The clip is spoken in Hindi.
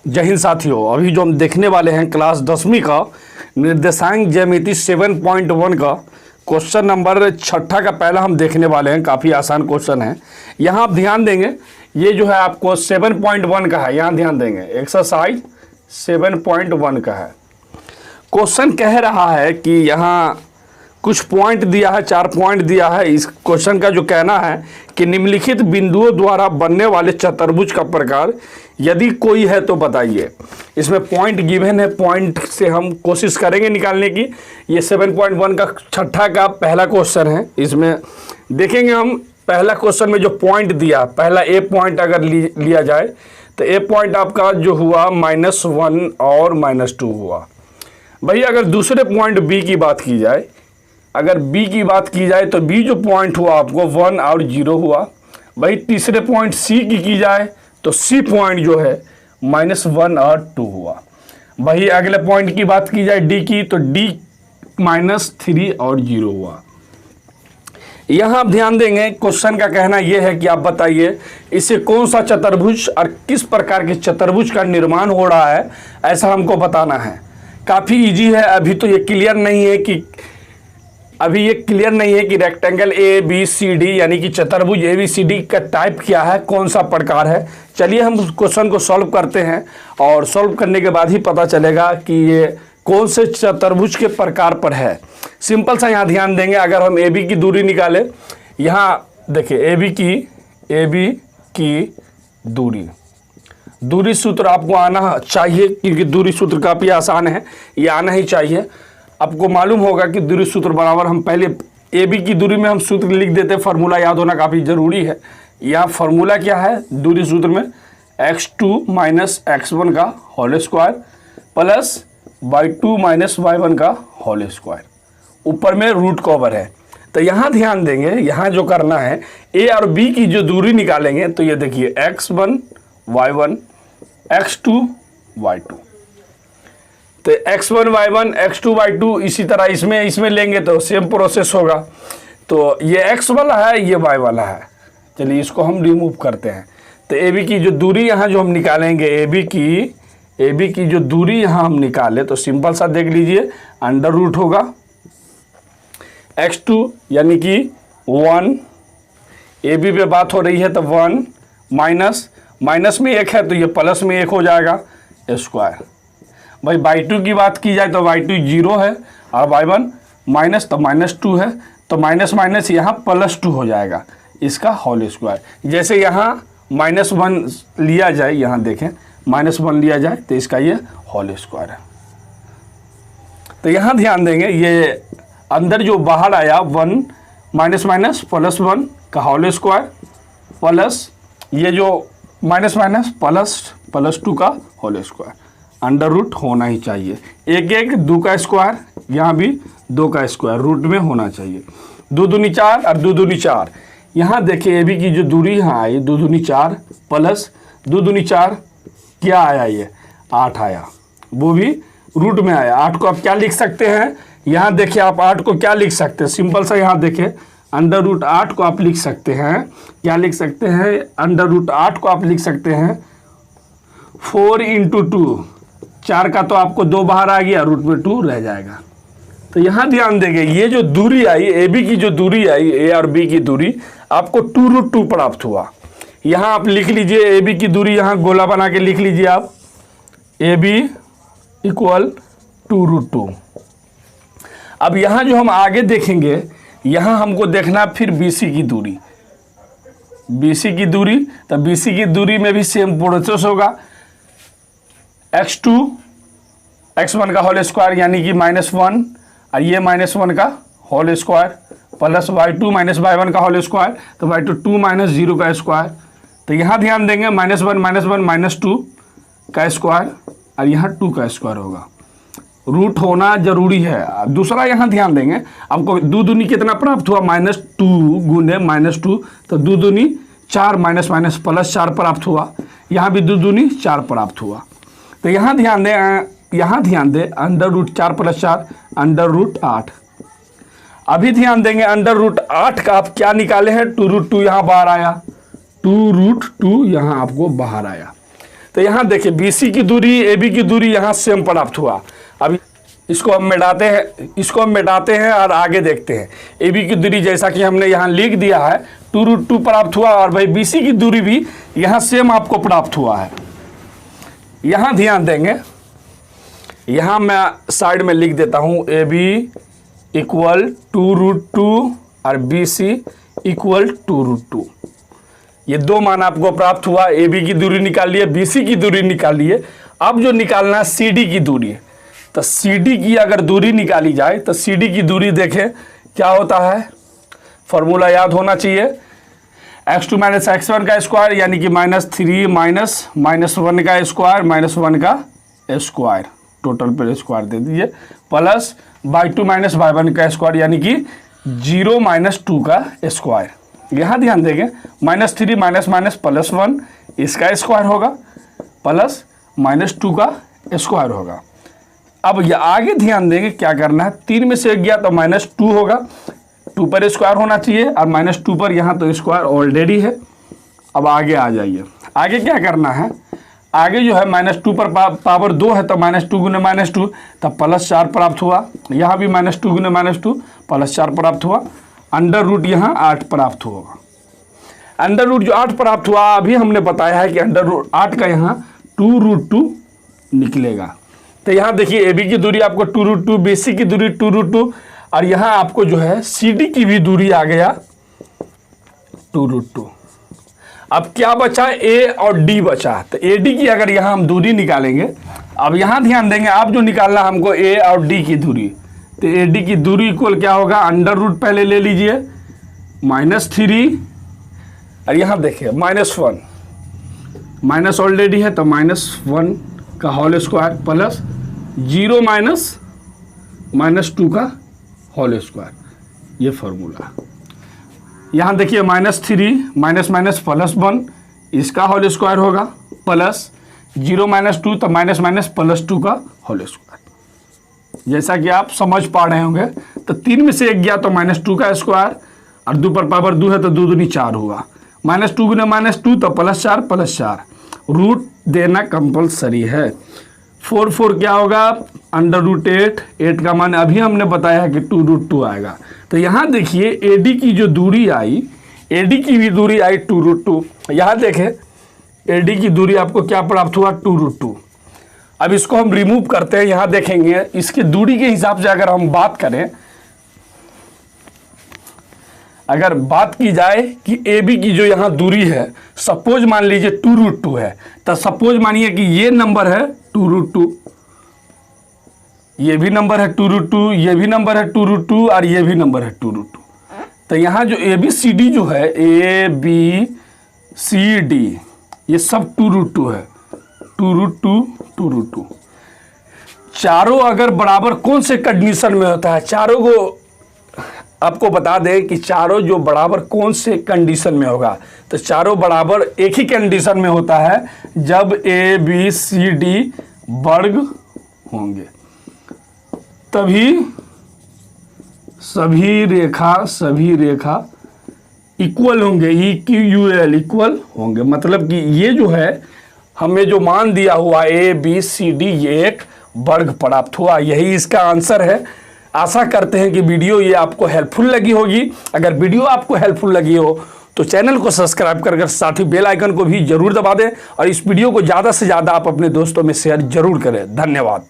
जय हिंद साथियों, अभी जो हम देखने वाले हैं क्लास 10वीं का निर्देशांक ज्यामिति 7.1 का क्वेश्चन नंबर 6 का पहला हम देखने वाले हैं। काफ़ी आसान क्वेश्चन है। यहाँ आप ध्यान देंगे, ये जो है आपको 7.1 का है, यहाँ ध्यान देंगे। एक्सरसाइज 7.1 का है। क्वेश्चन कह रहा है कि यहाँ कुछ पॉइंट दिया है, 4 पॉइंट दिया है। इस क्वेश्चन का जो कहना है कि निम्नलिखित बिंदुओं द्वारा बनने वाले चतुर्भुज का प्रकार यदि कोई है तो बताइए। इसमें पॉइंट गिवन है, पॉइंट से हम कोशिश करेंगे निकालने की। ये 7.1 का 6 का पहला क्वेश्चन है। इसमें देखेंगे हम पहला क्वेश्चन में जो पॉइंट दिया, पहला ए पॉइंट अगर लिया जाए तो ए पॉइंट आपका जो हुआ -1 और -2 हुआ। भाई अगर दूसरे पॉइंट बी की बात की जाए, अगर बी की बात की जाए तो बी जो पॉइंट हुआ आपको 1 और 0 हुआ। भाई तीसरे पॉइंट सी की जाए तो सी पॉइंट जो है -1 और 2 हुआ। भाई अगले पॉइंट की बात की जाए डी की, तो डी -3 और 0 हुआ। यहाँ आप ध्यान देंगे, क्वेश्चन का कहना यह है कि आप बताइए इससे कौन सा चतुर्भुज और किस प्रकार के चतुर्भुज का निर्माण हो रहा है, ऐसा हमको बताना है। काफ़ी इजी है। अभी तो ये क्लियर नहीं है कि rectangle A B C D यानी कि चतुर्भुज ए बी सी डी का टाइप क्या है, कौन सा प्रकार है। चलिए हम क्वेश्चन को सॉल्व करते हैं और सॉल्व करने के बाद ही पता चलेगा कि ये कौन से चतुर्भुज के प्रकार पर है। सिंपल सा यहाँ ध्यान देंगे, अगर हम ए बी की दूरी निकालें, यहाँ देखिए ए बी की दूरी सूत्र आपको आना चाहिए, क्योंकि दूरी सूत्र काफ़ी आसान है, ये आना ही चाहिए। आपको मालूम होगा कि दूरी सूत्र बराबर, हम पहले ए बी की दूरी में हम सूत्र लिख देते, फार्मूला याद होना काफ़ी ज़रूरी है। यहाँ फार्मूला क्या है दूरी सूत्र में, x2 - x1 का whole square plus y2 - y1 का होल स्क्वायर, ऊपर में रूट कवर है। तो यहाँ ध्यान देंगे, यहाँ जो करना है ए और बी की जो दूरी निकालेंगे तो ये देखिए x1 y1 x2 y2, तो x1 y1 x2 y2 इसी तरह इसमें लेंगे तो सेम प्रोसेस होगा। तो ये x वाला है, ये y वाला है। चलिए इसको हम रिमूव करते हैं। तो ए बी की जो दूरी यहाँ जो हम निकालेंगे, ए बी की जो दूरी यहाँ हम निकाले तो सिंपल सा देख लीजिए, अंडर रूट होगा x2 यानी कि 1, ए बी पे बात हो रही है तो 1 माइनस में 1 है तो ये प्लस में 1 हो जाएगा स्क्वायर। भाई y2 की बात की जाए तो y2 0 है और y1 माइनस तो -2 है, तो माइनस यहाँ +2 हो जाएगा, इसका होल स्क्वायर। जैसे यहाँ -1 लिया जाए, यहाँ देखें -1 लिया जाए तो इसका ये होल स्क्वायर है। तो यहाँ ध्यान देंगे, ये अंदर जो बाहर आया 1 माइनस +1 का होल स्क्वायर प्लस ये जो +2 का होल स्क्वायर, अंडर रूट होना ही चाहिए। 1 2 का स्क्वायर, यहाँ भी 2 का स्क्वायर रूट में होना चाहिए। 2 दूनी 4 और 2 दूनी 4। यहाँ देखिए ए बी की जो दूरी यहाँ आई 2 दूनी 4 प्लस 2 दूनी 4 क्या आया, ये 8 आया, वो भी रूट में आया। 8 को आप क्या लिख सकते हैं, यहाँ देखिए आप 8 को क्या लिख सकते हैं, सिंपल सा यहाँ देखिए अंडर रूट 8 को आप लिख सकते हैं, क्या लिख सकते हैं, अंडर रूट 8 को आप लिख सकते हैं 4 × 2, 4 का तो आपको 2 बाहर आ गया, रूट में 2 रह जाएगा। तो यहाँ ध्यान देंगे, ये जो दूरी आई ए बी की जो दूरी आई, ए और बी की दूरी आपको 2√2 प्राप्त हुआ। यहाँ आप लिख लीजिए ए बी की दूरी, यहाँ गोला बना के लिख लीजिए आप, ए बी = 2√2। अब यहाँ जो हम आगे देखेंगे, यहाँ हमको देखना फिर बी सी की दूरी, तो बी सी की दूरी में भी सेम प्रोसेस होगा। x2 x1 का होल स्क्वायर यानी कि -1 और ये -1 का whole square plus y2 - y1 का होल स्क्वायर, तो y2 2 - 0 का स्क्वायर। तो यहाँ ध्यान देंगे -1 -2 का स्क्वायर और यहाँ 2 का स्क्वायर होगा, रूट होना जरूरी है। दूसरा यहाँ ध्यान देंगे, आपको 2 दूनी कितना प्राप्त हुआ, -2 गुने -2, तो 2 दूनी 4 माइनस +4 प्राप्त हुआ, यहाँ भी 2 दूनी 4 प्राप्त हुआ। तो यहाँ ध्यान दें अंडर रूट 4 + 4 अंडर रूट 8। अभी ध्यान देंगे अंडर रूट 8 का आप क्या निकाले हैं, 2√2 यहाँ बाहर आया, 2√2 यहाँ आपको बाहर आया। तो यहाँ देखिए BC की दूरी AB की दूरी यहाँ सेम प्राप्त हुआ। अब इसको हम मिटाते हैं और आगे देखते हैं। AB की दूरी जैसा कि हमने यहाँ लिख दिया है 2√2 प्राप्त हुआ, और भाई BC की दूरी भी यहाँ सेम आपको प्राप्त हुआ है। यहाँ ध्यान देंगे, यहाँ मैं साइड में लिख देता हूँ AB इक्वल 2√2 और BC इक्वल 2√2। ये दो मान आपको प्राप्त हुआ। AB की दूरी निकाल लिए, BC की दूरी निकाल लिए। अब जो निकालना है CD की दूरी, तो CD की अगर दूरी निकाली जाए तो CD की दूरी देखें क्या होता है, फॉर्मूला याद होना चाहिए। x2 माइनस x1 का स्क्वायर यानी कि -3 -1 का स्क्वायर -1 का स्क्वायर, टोटल पर स्क्वायर दे दीजिए, प्लस y2 माइनस y1 का स्क्वायर यानी कि 0 - 2 का स्क्वायर। यहाँ ध्यान देंगे -3 --+1 इसका स्क्वायर होगा, प्लस -2 का स्क्वायर होगा। अब ये आगे ध्यान देंगे क्या करना है, 3 में से 1 गया तो -2 होगा, 2 पर स्क्वायर होना चाहिए और -2 पर यहाँ तो स्क्वायर ऑलरेडी है। अब आगे आ जाइए, आगे क्या करना है, आगे जो है -2 पर पावर 2 है तो -2 गुने -2 तब +4 प्राप्त हुआ। यहाँ भी -2 गुने -2 +4 प्राप्त हुआ। अंडर रूट यहाँ 8 प्राप्त होगा। अंडर रूट जो 8 प्राप्त हुआ, अभी हमने बताया है कि अंडर रूट 8 का यहाँ 2√2 निकलेगा। तो यहाँ देखिए AB की दूरी आपको 2√2, BC की दूरी 2√2 और यहाँ आपको जो है CD की भी दूरी आ गया 2√2। अब क्या बचा, A और D बचा। तो AD की अगर यहाँ हम दूरी निकालेंगे, अब यहाँ ध्यान देंगे, आप जो निकालना हमको A और D की दूरी, तो AD की दूरी इक्वल क्या होगा, अंडर रूट पहले ले लीजिए -3 और यहाँ देखिए -1, माइनस ऑलरेडी है तो -1 का होल स्क्वायर प्लस 0 -2 का होल स्क्वायर, ये फॉर्मूला। यहाँ देखिए -3 --+1 इसका होल स्क्वायर होगा, प्लस 0 -2 तो +2 का होल स्क्वायर। जैसा कि आप समझ पा रहे होंगे, तो 3 में से 1 गया तो -2 का स्क्वायर और 2 पर पावर 2 है तो 2 दूनी 4 हुआ, -2 गुने -2 तो +4 रूट देना कंपलसरी है। 4 क्या होगा, √8, 8 का मान अभी हमने बताया है कि 2√2 आएगा। तो यहाँ देखिए AD की जो दूरी आई, AD की भी दूरी आई 2√2। यहाँ देखें AD की दूरी आपको क्या प्राप्त हुआ, 2√2। अब इसको हम रिमूव करते हैं, यहाँ देखेंगे इसकी दूरी के हिसाब से अगर हम बात करें, अगर बात की जाए कि AB की जो यहाँ दूरी है, सपोज मान लीजिए 2√2 है, तो सपोज मानिए कि ये नंबर है 2√2, ये भी नंबर है 2√2, ये भी नंबर है 2√2 और ये भी नंबर है 2√2। तो यहाँ जो ABCD जो है, ABCD ये सब 2√2 है, 2√2 चारों अगर बराबर कौन से कंडीशन में होता है, चारों को आपको बता दें कि चारों जो बराबर कौन से कंडीशन में होगा, तो चारों बराबर एक ही कंडीशन में होता है जब ABCD वर्ग होंगे, तभी सभी रेखा इक्वल होंगे, EQUAL इक्वल होंगे। मतलब कि ये जो है हमें जो मान दिया हुआ ABCD ये एक वर्ग प्राप्त हुआ, यही इसका आंसर है। आशा करते हैं कि वीडियो ये आपको हेल्पफुल लगी होगी। अगर वीडियो आपको हेल्पफुल लगी हो तो चैनल को सब्सक्राइब कर साथ ही बेल आइकन को भी जरूर दबा दें और इस वीडियो को ज़्यादा से ज़्यादा आप अपने दोस्तों में शेयर जरूर करें। धन्यवाद।